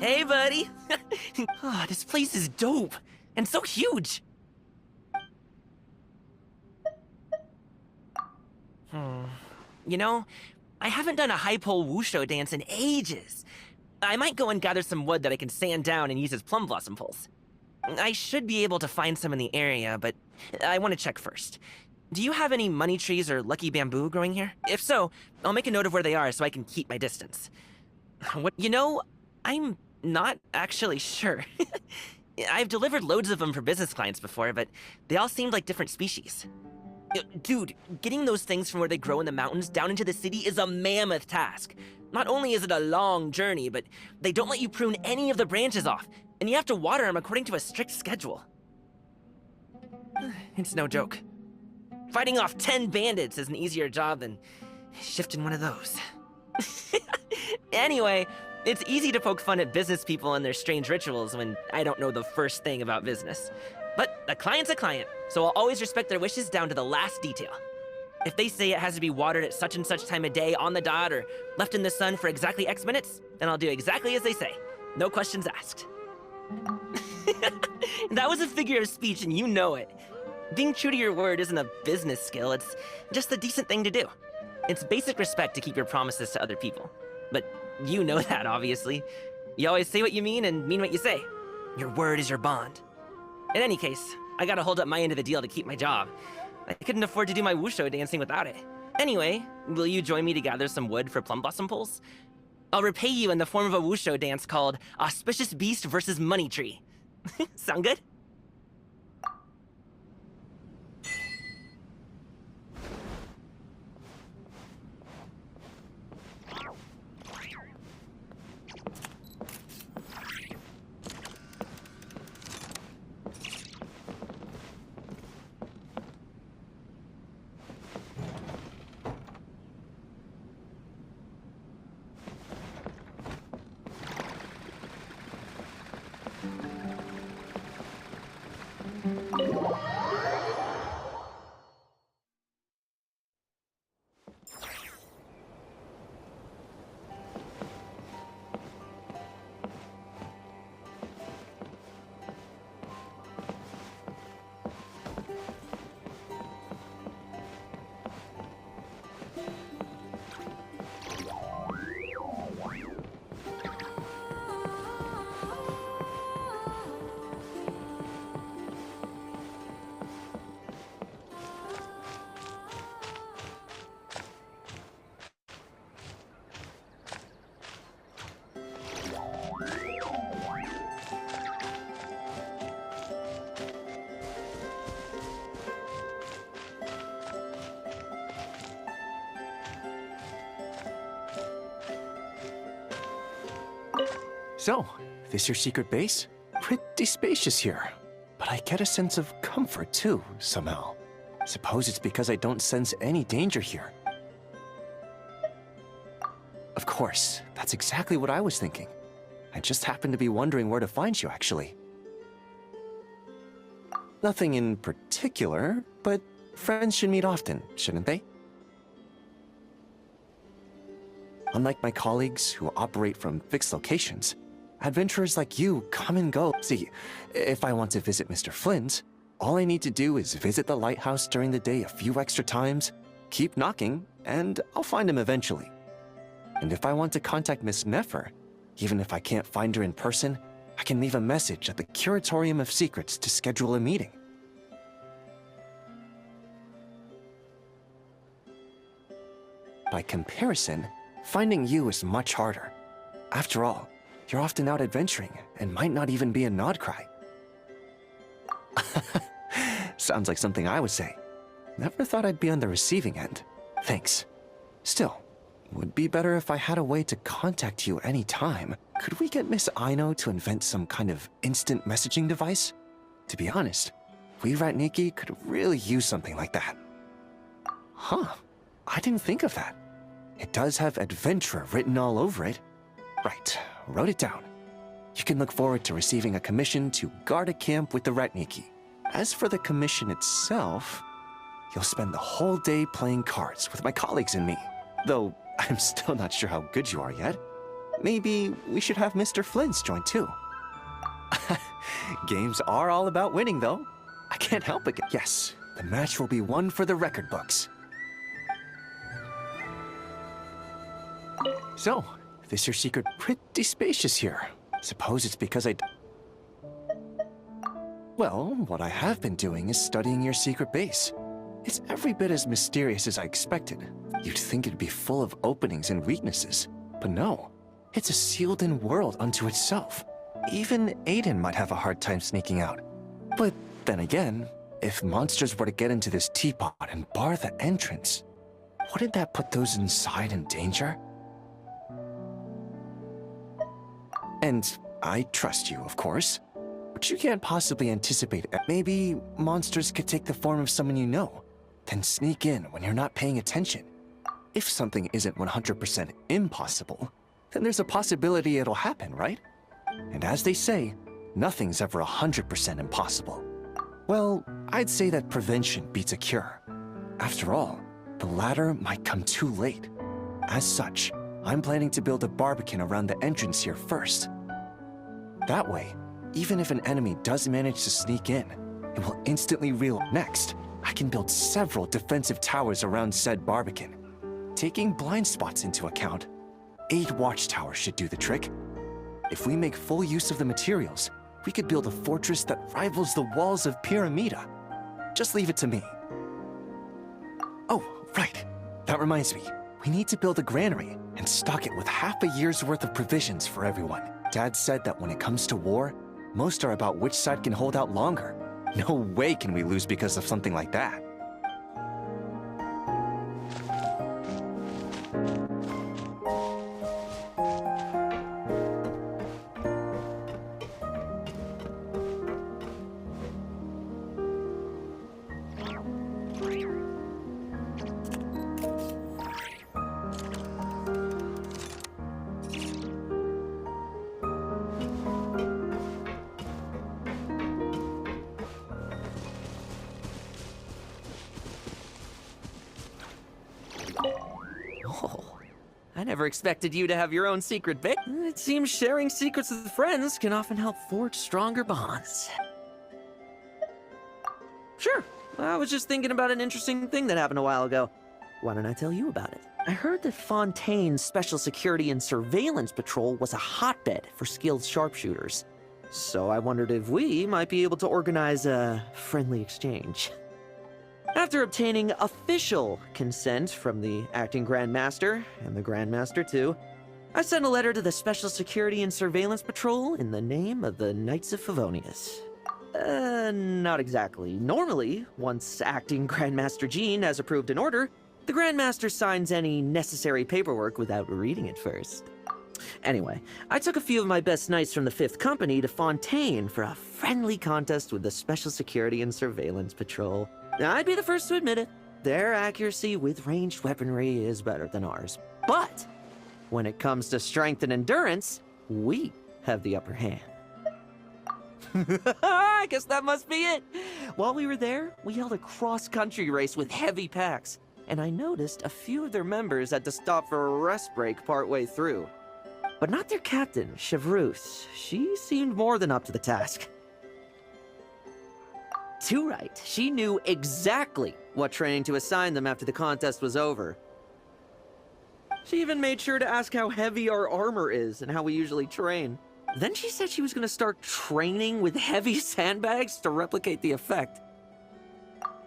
Hey, buddy! Oh, this place is dope, and so huge! You know, I haven't done a high-pole wushu dance in ages. I might go and gather some wood that I can sand down and use as plum blossom poles. I should be able to find some in the area, but I want to check first. Do you have any money trees or lucky bamboo growing here? If so, I'll make a note of where they are so I can keep my distance. What? You know, I'm not actually sure. I've delivered loads of them for business clients before, but they all seemed like different species. Dude, getting those things from where they grow in the mountains down into the city is a mammoth task. Not only is it a long journey, but they don't let you prune any of the branches off, and you have to water them according to a strict schedule. It's no joke. Fighting off 10 bandits is an easier job than shifting one of those. Anyway, it's easy to poke fun at business people and their strange rituals when I don't know the first thing about business. But a client's a client, so I'll always respect their wishes down to the last detail. If they say it has to be watered at such and such time of day on the dot or left in the sun for exactly X minutes, then I'll do exactly as they say. No questions asked. That was a figure of speech and you know it. Being true to your word isn't a business skill, it's just a decent thing to do. It's basic respect to keep your promises to other people. But you know that, obviously. You always say what you mean and mean what you say. Your word is your bond. In any case, I gotta hold up my end of the deal to keep my job. I couldn't afford to do my wushu dancing without it. Anyway, will you join me to gather some wood for plum blossom poles? I'll repay you in the form of a wushu dance called Auspicious Beast versus Money Tree. Sound good? So, this your secret base? Pretty spacious here, but I get a sense of comfort too, somehow. Suppose it's because I don't sense any danger here. Of course, that's exactly what I was thinking. I just happened to be wondering where to find you, actually. Nothing in particular, but friends should meet often, shouldn't they? Unlike my colleagues who operate from fixed locations, adventurers like you come and go. See, if I want to visit Mr. Flynn's, all I need to do is visit the lighthouse during the day a few extra times, keep knocking, and I'll find him eventually. And if I want to contact Miss Nefer, even if I can't find her in person, I can leave a message at the Curatorium of Secrets to schedule a meeting. By comparison, finding you is much harder. After all, you're often out adventuring and might not even be a Nodcry. Sounds like something I would say. Never thought I'd be on the receiving end. Thanks. Still, would be better if I had a way to contact you anytime. Could we get Miss Aino to invent some kind of instant messaging device? To be honest, we Ratniki could really use something like that. Huh, I didn't think of that. It does have adventurer written all over it. Right, wrote it down. You can look forward to receiving a commission to guard a camp with the Ratniki. As for the commission itself, you'll spend the whole day playing cards with my colleagues and me. Though I'm still not sure how good you are yet. Maybe we should have Mr. Flint's join too. Games are all about winning, though. I can't help it. Yes, the match will be one for the record books. So, this your secret pretty spacious here. Suppose it's because Well, what I have been doing is studying your secret base. It's every bit as mysterious as I expected. You'd think it'd be full of openings and weaknesses, but no. It's a sealed-in world unto itself. Even Aiden might have a hard time sneaking out. But then again, if monsters were to get into this teapot and bar the entrance, wouldn't that put those inside in danger? And I trust you, of course. But you can't possibly anticipate it. Maybe monsters could take the form of someone you know, then sneak in when you're not paying attention. If something isn't 100% impossible, then there's a possibility it'll happen, right? And as they say, nothing's ever 100% impossible. Well, I'd say that prevention beats a cure. After all, the latter might come too late. As such, I'm planning to build a barbican around the entrance here first. That way, even if an enemy does manage to sneak in, it will instantly reel. Next, I can build several defensive towers around said barbican. Taking blind spots into account, 8 watchtowers should do the trick. If we make full use of the materials, we could build a fortress that rivals the walls of Pyramida. Just leave it to me. Oh, right. That reminds me. We need to build a granary and stock it with half a year's worth of provisions for everyone. Dad said that when it comes to war, most are about which side can hold out longer. No way can we lose because of something like that. Oh, I never expected you to have your own secret bit. It seems sharing secrets with friends can often help forge stronger bonds. Sure, I was just thinking about an interesting thing that happened a while ago. Why don't I tell you about it? I heard that Fontaine's Special Security and Surveillance Patrol was a hotbed for skilled sharpshooters. So I wondered if we might be able to organize a friendly exchange. After obtaining official consent from the acting Grandmaster, and the Grandmaster too, I sent a letter to the Special Security and Surveillance Patrol in the name of the Knights of Favonius. Not exactly. Normally, once acting Grandmaster Jean has approved an order, the Grandmaster signs any necessary paperwork without reading it first. Anyway, I took a few of my best knights from the 5th Company to Fontaine for a friendly contest with the Special Security and Surveillance Patrol. I'd be the first to admit it. Their accuracy with ranged weaponry is better than ours. But when it comes to strength and endurance, we have the upper hand. I guess that must be it. While we were there, we held a cross-country race with heavy packs, and I noticed a few of their members had to stop for a rest break partway through. But not their captain, Chevreuse. She seemed more than up to the task. Too right. She knew exactly what training to assign them after the contest was over. She even made sure to ask how heavy our armor is and how we usually train. Then she said she was going to start training with heavy sandbags to replicate the effect.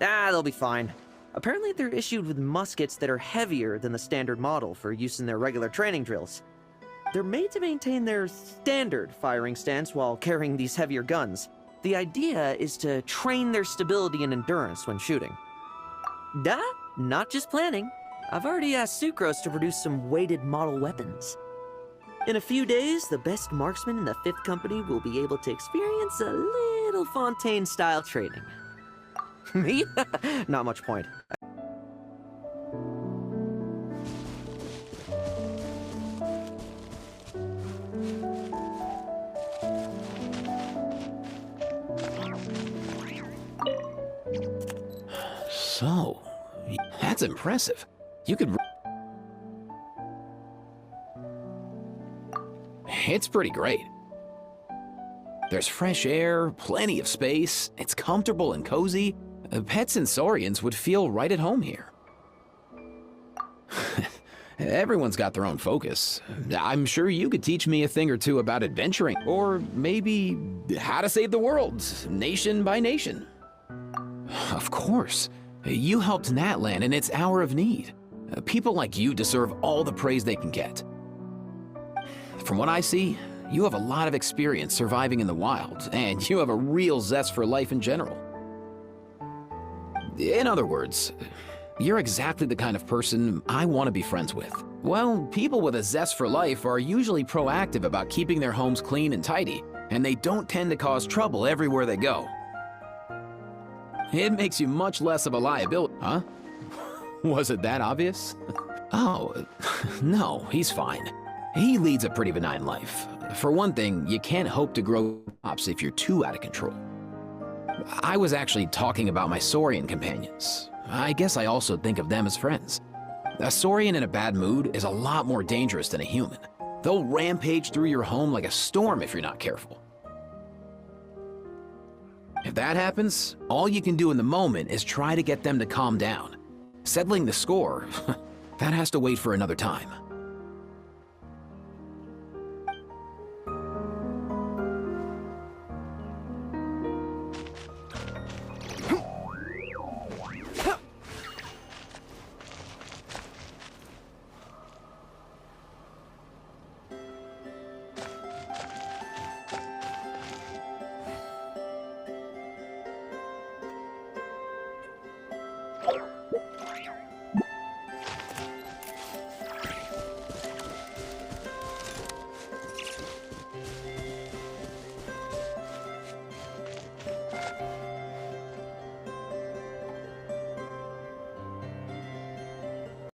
They'll be fine. Apparently they're issued with muskets that are heavier than the standard model for use in their regular training drills. They're made to maintain their standard firing stance while carrying these heavier guns. The idea is to train their stability and endurance when shooting. Not just planning. I've already asked Sucrose to produce some weighted model weapons. In a few days, the best marksmen in the 5th Company will be able to experience a little Fontaine-style training. Me? Not much point. So, that's impressive. You could... It's pretty great. There's fresh air, plenty of space, it's comfortable and cozy. Pet Sensorians would feel right at home here. Everyone's got their own focus. I'm sure you could teach me a thing or two about adventuring, or maybe how to save the world, nation by nation. Of course. You helped Natlan in its hour of need. People like you deserve all the praise they can get. From what I see, you have a lot of experience surviving in the wild, and you have a real zest for life in general. In other words, you're exactly the kind of person I want to be friends with. Well, people with a zest for life are usually proactive about keeping their homes clean and tidy, and they don't tend to cause trouble everywhere they go. It makes you much less of a liability, huh? Was it that obvious? Oh, no, he's fine. He leads a pretty benign life. For one thing, you can't hope to grow crops if you're too out of control. I was actually talking about my Saurian companions. I guess I also think of them as friends. A Saurian in a bad mood is a lot more dangerous than a human. They'll rampage through your home like a storm if you're not careful. If that happens, all you can do in the moment is try to get them to calm down. Settling the score, that has to wait for another time.